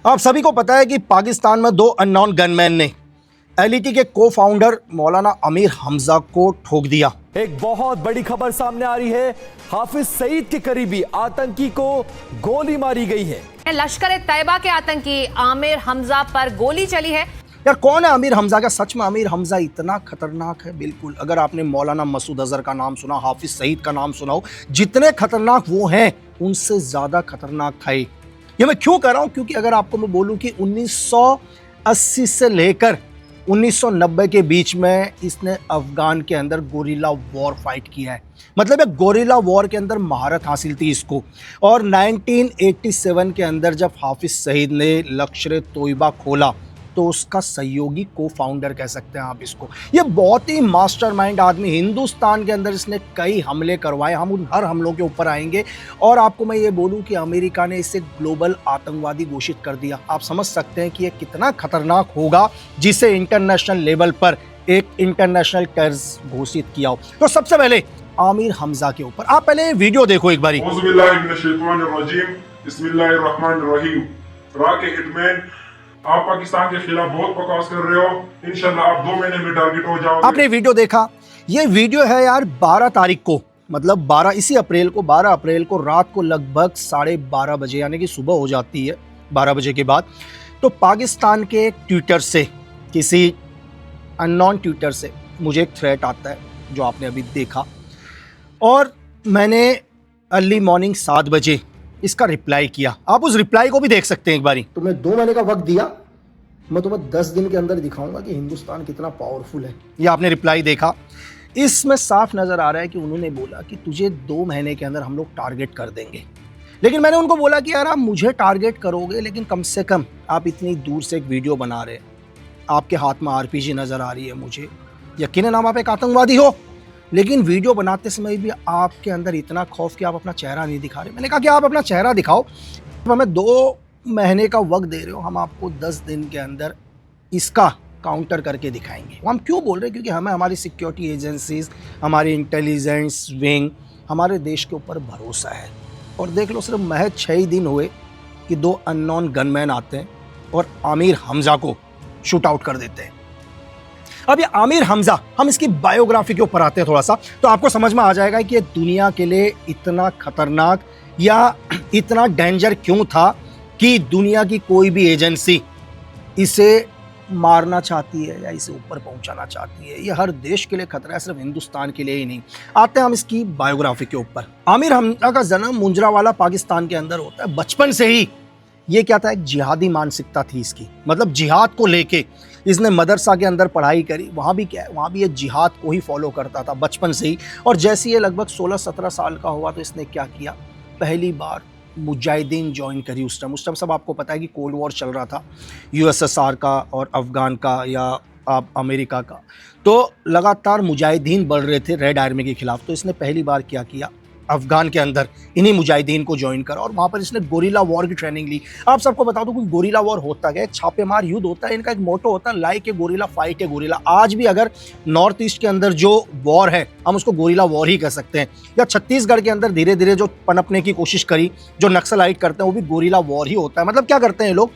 आप सभी को पता है कि पाकिस्तान में दो अननोन गनमैन ने एलईटी के को फाउंडर मौलाना आमिर हमजा को ठोक दिया। एक बहुत बड़ी खबर सामने आ रही है। हाफिज सईद के करीबी आतंकी को गोली मारी गई है। लश्कर तैयबा के आतंकी आमिर हमजा पर गोली चली है। यार कौन है आमिर हमजा? क्या सच में आमिर हमजा इतना खतरनाक है? बिल्कुल। अगर आपने मौलाना मसूद अजहर का नाम सुना, हाफिज सईद का नाम सुना हो, जितने खतरनाक वो हैं उनसे ज्यादा खतरनाक था ये मैं क्यों कह रहा हूं? क्योंकि अगर आपको मैं बोलूं कि 1980 से लेकर 1990 के बीच में इसने अफगान के अंदर गोरिल्ला वॉर फाइट किया है। मतलब एक गोरिल्ला वॉर के अंदर महारत हासिल थी इसको। और 1987 के अंदर जब हाफिज सईद ने लश्कर तोयबा खोला तो उसका सहयोगी को फाउंडर कह सकते हैं आप इसको। ये बहुत ही मास्टरमाइंड आदमी, हिंदुस्तान के अंदर इसने कई हमले करवाए। हम उन हर हमलों के ऊपर आएंगे। और आपको मैं ये बोलूं कि अमेरिका ने इसे ग्लोबल आतंकवादी घोषित कर दिया। आप समझ सकते हैं कि ये कितना खतरनाक होगा जिसे इंटरनेशनल लेवल पर एक इंटरनेशनल टेररिस्ट घोषित किया हो। तो सबसे पहले आमिर हमजा के ऊपर आप पहले वीडियो देखो एक बारी। आप पाकिस्तान के खिलाफ बहुत बकवास कर रहे हो, इंशाल्लाह आप 2 महीने में टारगेट हो जाओगे। आपने वीडियो देखा? ये वीडियो है यार 12 तारीख को, मतलब 12 अप्रैल को रात को लगभग 12:30 बजे, यानी कि सुबह हो जाती है 12 बजे के बाद। तो पाकिस्तान के एक ट्विटर से, किसी अननोन ट्विटर से मुझे एक थ्रेट आता है जो आपने अभी देखा। और मैंने अर्ली मॉर्निंग 7 बजे इसका रिप्लाई किया। आप उस रिप्लाई को भी देख सकते हैं एक बारी। तुम्हें 2 महीने का वक्त दिया, मैं तुम्हें 10 दिन के अंदर दिखाऊंगा कि हिंदुस्तान कितना पावरफुल है। ये आपने रिप्लाई देखा। इसमें साफ नजर आ रहा है कि उन्होंने बोला कि तुझे 2 महीने के अंदर हम लोग टारगेट कर देंगे। लेकिन मैंने उनको बोला कि यार आप मुझे टारगेट करोगे, लेकिन कम से कम आप इतनी दूर से एक वीडियो बना रहे हैं, आपके हाथ में RPG नजर आ रही है, मुझे यकीनन आप एक आतंकवादी हो, लेकिन वीडियो बनाते समय भी आपके अंदर इतना खौफ कि आप अपना चेहरा नहीं दिखा रहे। मैंने कहा कि आप अपना चेहरा दिखाओ। हमें 2 महीने का वक्त दे रहे हो, हम आपको 10 दिन के अंदर इसका काउंटर करके दिखाएंगे। हम क्यों बोल रहे हैं? क्योंकि हमें हमारी सिक्योरिटी एजेंसीज, हमारी इंटेलिजेंस विंग, हमारे देश के ऊपर भरोसा है। और देख लो, सिर्फ महज 6 ही दिन हुए कि 2 अननोन गनमैन आते हैं और आमिर हमजा को शूट आउट कर देते हैं। अब ये आमिर हमजा, हम इसकी बायोग्राफी के ऊपर आते हैं थोड़ा सा, तो आपको समझ में आ जाएगा कि ये दुनिया के लिए इतना खतरनाक या इतना डेंजर क्यों था कि दुनिया की कोई भी एजेंसी इसे मारना चाहती है या इसे ऊपर पहुंचाना चाहती है। ये हर देश के लिए खतरा है, सिर्फ हिंदुस्तान के लिए ही नहीं। आते हैं हम इसकी बायोग्राफी के ऊपर। आमिर हमजा का जन्म मुंजरावाला पाकिस्तान के अंदर होता है। बचपन से ही ये क्या था, एक जिहादी मानसिकता थी इसकी। मतलब जिहाद को लेके इसने मदरसा के अंदर पढ़ाई करी। वहाँ भी क्या है, वहाँ भी ये जिहाद को ही फॉलो करता था बचपन से ही। और जैसे ये लगभग 16-17 साल का हुआ तो इसने क्या किया, पहली बार मुजाहिदीन ज्वाइन करी। उस टाइम सब आपको पता है कि कोल्ड वॉर चल रहा था, USSR का और अफगान का या आप अमेरिका का। तो लगातार मुजाहिदीन बढ़ रहे थे रेड आर्मी के खिलाफ। तो इसने पहली बार क्या किया, अफगान के अंदर इन्हीं मुजाहिदीन को ज्वाइन करा और वहाँ पर इसने गोरिल्ला वॉर की ट्रेनिंग ली। आप सबको बता दूं कि गोरिल्ला वॉर होता क्या है, छापेमार युद्ध होता है। इनका एक मोटो होता है, like a gorilla fight A gorilla. आज भी अगर नॉर्थ ईस्ट के अंदर जो वॉर है, हम उसको गोरिल्ला वॉर ही कह सकते हैं। या छत्तीसगढ़ के अंदर धीरे धीरे जो पनपने की कोशिश करी, जो नक्सलाइट करते हैं, वो भी गोरिल्ला वॉर ही होता है। मतलब क्या करते हैं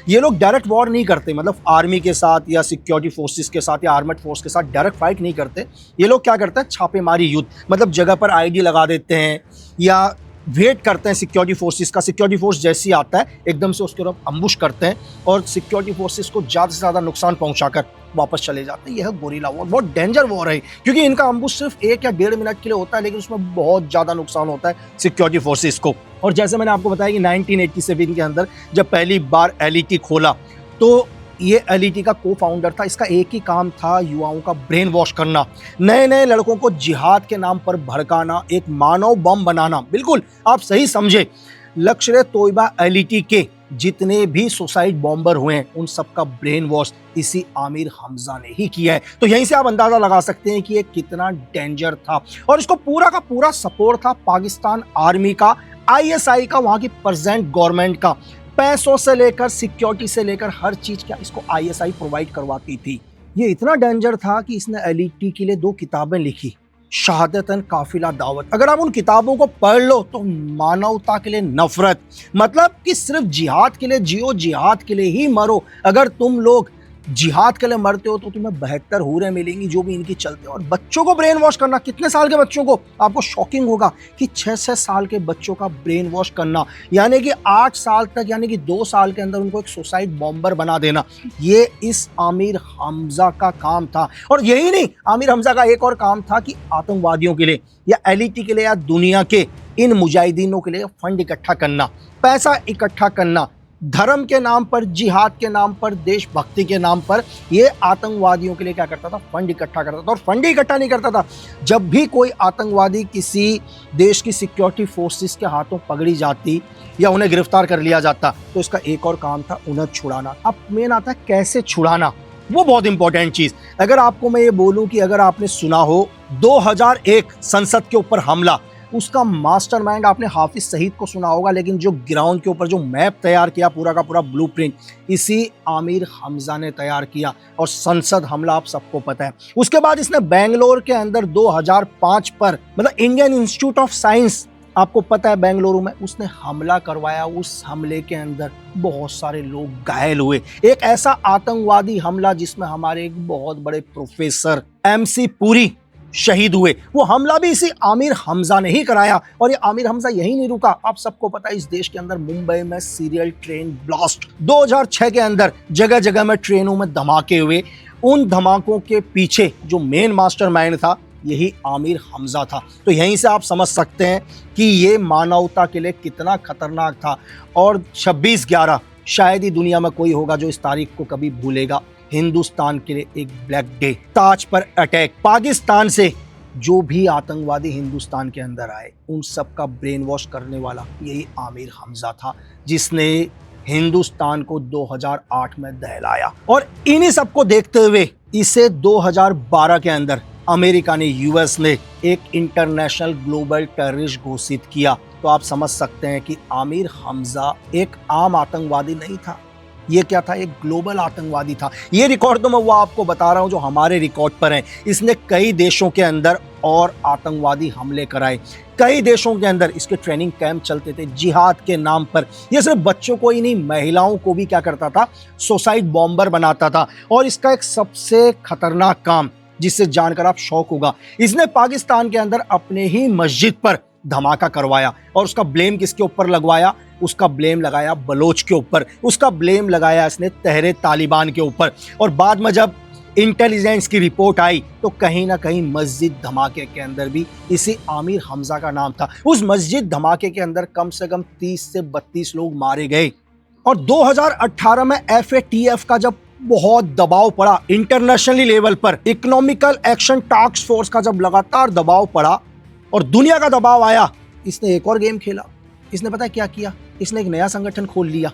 ये लोग डायरेक्ट वॉर नहीं करते, मतलब आर्मी के साथ या सिक्योरिटी फोर्सेस के साथ या आर्मड फोर्स के साथ डायरेक्ट फाइट नहीं करते। ये लोग क्या करते हैं, छापेमारी युद्ध, मतलब जगह पर ID लगा देते हैं या वेट करते हैं सिक्योरिटी फोर्सेस का। सिक्योरिटी फोर्स जैसे ही आता है एकदम से उसके ऊपर अम्बुश करते हैं और सिक्योरिटी फोर्सेस को ज़्यादा से ज़्यादा नुकसान पहुंचाकर वापस चले जाते हैं। यह गोरिल्ला वॉर बहुत डेंजर वॉर है, क्योंकि इनका अम्बुश सिर्फ 1 या 1.5 मिनट के लिए होता है, लेकिन उसमें बहुत ज़्यादा नुकसान होता है सिक्योरिटी फोर्सेस को। और जैसे मैंने आपको बताया कि 1987 के अंदर जब पहली बार LET खोला तो ये LET का को फाउंडर था। इसका एक ही काम था, युवाओं का ब्रेन वॉश करना, नए नए लड़कों को जिहाद के नाम पर भड़काना, एक मानव बम बनाना। बिल्कुल आप सही समझे। लश्कर तोयबा LET के जितने भी सुसाइड बॉम्बर हुए हैं उन सबका ब्रेन वॉश इसी आमिर हमजा ने ही किया है। तो यहीं से आप अंदाजा लगा सकते हैं कि ये कितना डेंजर था। और इसको पूरा का पूरा सपोर्ट था पाकिस्तान आर्मी का, ISI का, वहां की प्रेजेंट गवर्नमेंट का। पैसों से लेकर सिक्योरिटी से लेकर हर चीज क्या इसको ISI प्रोवाइड करवाती थी। ये इतना डेंजर था कि इसने LET के लिए 2 किताबें लिखी शहादतन काफिला दावत, अगर आप उन किताबों को पढ़ लो तो मानवता के लिए नफरत, मतलब कि सिर्फ जिहाद के लिए जियो, जिहाद के लिए ही मरो। अगर तुम लोग जिहाद के लिए मरते हो तो तुम्हें 72 हूरें मिलेंगी जो भी इनकी चलते हैं। और बच्चों को ब्रेन वॉश करना, कितने साल के बच्चों को, आपको शॉकिंग होगा कि 6 साल के बच्चों का ब्रेन वॉश करना, यानी कि 8 साल तक, यानी कि 2 साल के अंदर उनको एक सुसाइड बॉम्बर बना देना, ये इस आमिर हमजा का काम था। और यही नहीं, आमिर हमजा का एक और काम था कि आतंकवादियों के लिए या एलिटी के लिए या दुनिया के इन मुजाहिदीनों के लिए फंड इकट्ठा करना, पैसा इकट्ठा करना, धर्म के नाम पर, जिहाद के नाम पर, देशभक्ति के नाम पर ये आतंकवादियों के लिए क्या करता था, फंड इकट्ठा करता था। और फंड इकट्ठा नहीं करता था, जब भी कोई आतंकवादी किसी देश की सिक्योरिटी फोर्सेस के हाथों पकड़ी जाती या उन्हें गिरफ्तार कर लिया जाता तो इसका एक और काम था, उन्हें छुड़ाना। अब मेन आता है कैसे छुड़ाना, वो बहुत इंपॉर्टेंट चीज। अगर आपको मैं ये बोलूं कि अगर आपने सुना हो 2001 संसद के ऊपर हमला, उसका मास्टरमाइंड आपने हाफिज सईद को सुना होगा, लेकिन जो ग्राउंड के ऊपर जो मैप तैयार किया पूरा का पूरा ब्लूप्रिंट, इसी आमिर हमजा ने तैयार किया। और संसद हमला आप सबको पता है। उसके बाद इसने बेंगलोर के अंदर 2005 पर, मतलब इंडियन इंस्टीट्यूट ऑफ साइंस, आपको पता है बेंगलुरु में, उसने हमला करवाया। उस हमले के अंदर बहुत सारे लोग घायल हुए। एक ऐसा आतंकवादी हमला जिसमें हमारे एक बहुत बड़े प्रोफेसर MC पुरी शहीद हुए। वो हमला भी इसी आमिर हमजा ने ही कराया। और ये आमिर हमजा यही नहीं रुका, आप सबको पता है इस देश के अंदर मुंबई में सीरियल ट्रेन ब्लास्ट 2006 के अंदर जगह जगह में ट्रेनों में धमाके हुए। उन धमाकों के पीछे जो मेन मास्टरमाइंड था यही आमिर हमजा था। तो यहीं से आप समझ सकते हैं कि ये मानवता के लिए कितना खतरनाक था। और 26/11 शायद ही दुनिया में कोई होगा जो इस तारीख को कभी भूलेगा। हिंदुस्तान के लिए एक ब्लैक डे। ताज पर अटैक, पाकिस्तान से जो भी आतंकवादी हिंदुस्तान के अंदर आए उन सब का ब्रेन वॉश करने वाला यही आमिर हमजा था, जिसने हिंदुस्तान को 2008 में दहलाया। और इन्हीं सबको देखते हुए इसे 2012 के अंदर अमेरिका ने, US ने एक इंटरनेशनल ग्लोबल टेररिस्ट घोषित किया। तो आप समझ सकते हैं कि आमिर हमजा एक आम आतंकवादी नहीं था, ये क्या था, एक ग्लोबल आतंकवादी था। ये रिकॉर्ड तो मैं वो आपको बता रहा हूं जो हमारे रिकॉर्ड पर हैं। इसने कई देशों के अंदर और आतंकवादी हमले कराए, कई देशों के अंदर इसके ट्रेनिंग कैंप चलते थे जिहाद के नाम पर। ये सिर्फ बच्चों को ही नहीं, महिलाओं को भी क्या करता था, सुसाइड बॉम्बर बनाता था। और इसका एक सबसे खतरनाक काम जिससे जानकर आप शौक होगा, इसने पाकिस्तान के अंदर अपने ही मस्जिद पर धमाका करवाया। और उसका ब्लेम किसके ऊपर लगवाया, उसका ब्लेम लगाया बलोच के ऊपर, उसका ब्लेम लगाया इसने तहरे तालिबान के ऊपर। और बाद में जब इंटेलिजेंस की रिपोर्ट आई तो कहीं ना कहीं मस्जिद धमाके के अंदर भी इसी आमिर हमजा का नाम था। उस मस्जिद धमाके के अंदर कम से कम 30 से 32 लोग मारे गए। और 2018 में FATF का जब बहुत दबाव पड़ा इंटरनेशनली लेवल पर, इकोनॉमिकल एक्शन टास्क फोर्स का जब लगातार दबाव पड़ा और दुनिया का दबाव आया, इसने एक और गेम खेला। इसने पता है क्या किया, इसने एक नया संगठन खोल लिया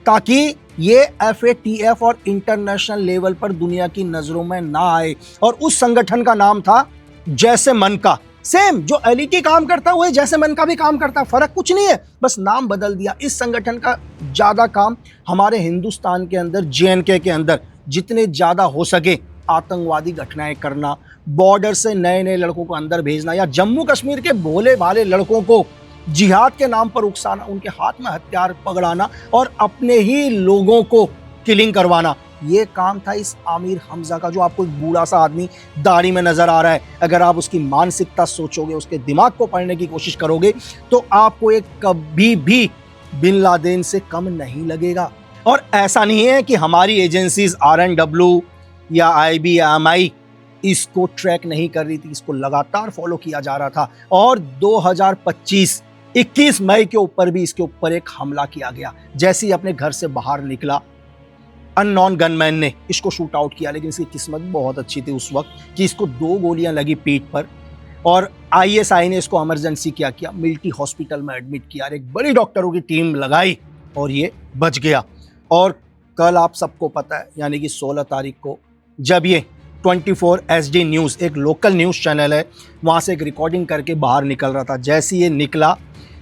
ताकि ये FATF और इंटरनेशनल लेवल पर दुनिया की नजरों में ना आए। और उस संगठन का नाम था जैसे मन का। सेम जो LET काम करता है वही जैसे मन का भी काम करता है, फर्क कुछ नहीं है, बस नाम बदल दिया। इस संगठन का ज्यादा काम हमारे हिंदुस्तान के अंदर, JNK के अंदर जितने ज्यादा हो सके आतंकवादी घटनाएं करना, बॉर्डर से नए नए लड़कों को अंदर भेजना, या जम्मू कश्मीर के भोले भाले लड़कों को जिहाद के नाम पर उकसाना, उनके हाथ में हथियार पकड़ाना और अपने ही लोगों को किलिंग करवाना। ये काम था इस आमिर हमजा का, जो आपको एक बूढ़ा सा आदमी दाढ़ी में नजर आ रहा है। अगर आप उसकी मानसिकता सोचोगे, उसके दिमाग को पढ़ने की कोशिश करोगे तो आपको एक कभी भी बिन लादेन से कम नहीं लगेगा। और ऐसा नहीं है कि हमारी एजेंसीज RNW या IB या MI इसको ट्रैक नहीं कर रही थी, इसको लगातार फॉलो किया जा रहा था। और 2025 21 मई के ऊपर भी इसके ऊपर एक हमला किया गया। जैसे ही अपने घर से बाहर निकला, अननोन गनमैन ने इसको शूट आउट किया, लेकिन इसकी किस्मत बहुत अच्छी थी उस वक्त कि इसको 2 गोलियां लगी पीठ पर। और ISI ने इसको इमरजेंसी क्या किया, मिलिट्री हॉस्पिटल में एडमिट किया, एक बड़ी डॉक्टरों की टीम लगाई और ये बच गया। और कल आप सबको पता है, यानी कि 16 तारीख को, जब ये 24 SD न्यूज़, एक लोकल न्यूज़ चैनल है, वहाँ से एक रिकॉर्डिंग करके बाहर निकल रहा था। जैसे ये निकला,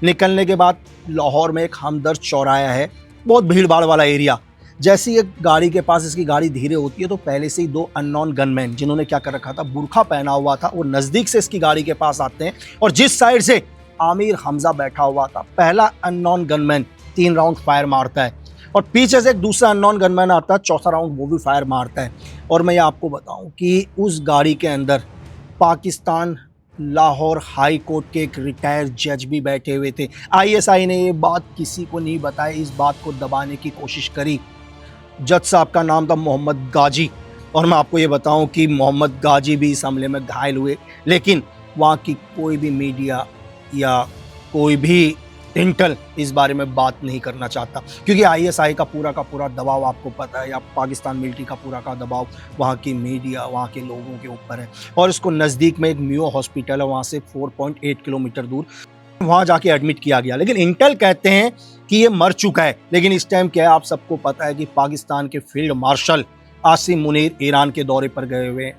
निकलने के बाद लाहौर में एक हमदर्द चौराहा है, बहुत भीड़ भाड़ वाला एरिया, जैसे ही एक गाड़ी के पास इसकी गाड़ी धीरे होती है तो पहले से ही दो अननोन गनमैन जिन्होंने क्या कर रखा था, बुर्खा पहना हुआ था, वो नज़दीक से इसकी गाड़ी के पास आते हैं और जिस साइड से आमिर हमजा बैठा हुआ था, पहला अननोन गनमैन 3 राउंड फायर मारता है और पीछे से एक दूसरा अननोन गनमैन आता है, चौथा राउंड वो भी फायर मारता है। और मैं ये आपको बताऊं कि उस गाड़ी के अंदर पाकिस्तान लाहौर हाई कोर्ट के एक रिटायर्ड जज भी बैठे हुए थे। आईएसआई ने ये बात किसी को नहीं बताई, इस बात को दबाने की कोशिश करी। जज साहब का नाम था मोहम्मद गाजी और मैं आपको ये बताऊं कि मोहम्मद गाजी भी इस हमले में घायल हुए, लेकिन वहाँ की कोई भी मीडिया या कोई भी इंटेल इस बारे में बात नहीं करना चाहता, क्योंकि आईएसआई का पूरा दबाव आपको पता है, या पाकिस्तान मिलिट्री का पूरा का दबाव वहाँ की मीडिया, वहाँ के लोगों के ऊपर है। और इसको नज़दीक में एक मियो हॉस्पिटल है, वहाँ से 4.8 किलोमीटर दूर, वहाँ जाके एडमिट किया गया। लेकिन इंटेल कहते हैं कि ये मर चुका है। लेकिन इस टाइम क्या है, आप सबको पता है कि पाकिस्तान के field marshal Asim Munir Iran के दौरे पर गए हुए हैं,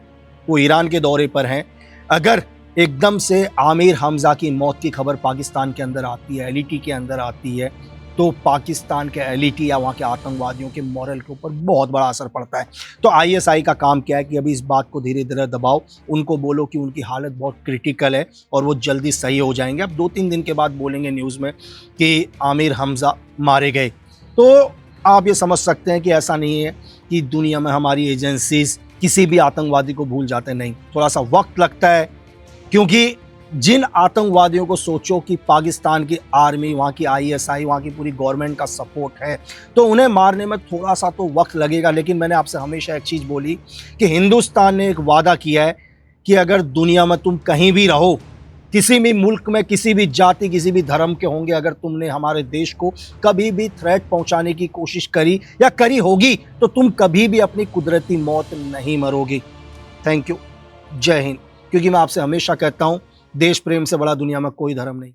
वो ईरान के दौरे पर हैं। अगर एकदम से आमिर हमजा की मौत की खबर पाकिस्तान के अंदर आती है, एलईटी के अंदर आती है, तो पाकिस्तान के एलईटी या वहाँ के आतंकवादियों के मॉरल के ऊपर बहुत बड़ा असर पड़ता है। तो आईएसआई का काम क्या है कि अभी इस बात को धीरे धीरे दबाओ, उनको बोलो कि उनकी हालत बहुत क्रिटिकल है और वो जल्दी सही हो जाएंगे। अब 2-3 दिन के बाद बोलेंगे न्यूज़ में कि आमिर हमजा मारे गए, तो आप ये समझ सकते हैं कि ऐसा नहीं है कि दुनिया में हमारी एजेंसीज किसी भी आतंकवादी को भूल जाते, नहीं, थोड़ा सा वक्त लगता है। क्योंकि जिन आतंकवादियों को सोचो कि पाकिस्तान की आर्मी, वहाँ की आईएसआई, वहाँ की पूरी गवर्नमेंट का सपोर्ट है, तो उन्हें मारने में थोड़ा सा तो वक्त लगेगा। लेकिन मैंने आपसे हमेशा एक चीज़ बोली कि हिंदुस्तान ने एक वादा किया है कि अगर दुनिया में तुम कहीं भी रहो, किसी भी मुल्क में, किसी भी जाति, किसी भी धर्म के होंगे, अगर तुमने हमारे देश को कभी भी थ्रेट पहुँचाने की कोशिश करी या करी होगी, तो तुम कभी भी अपनी कुदरती मौत नहीं मरोगी। थैंक यू, जय हिंद। क्योंकि मैं आपसे हमेशा कहता हूँ, देश प्रेम से बड़ा दुनिया में कोई धर्म नहीं।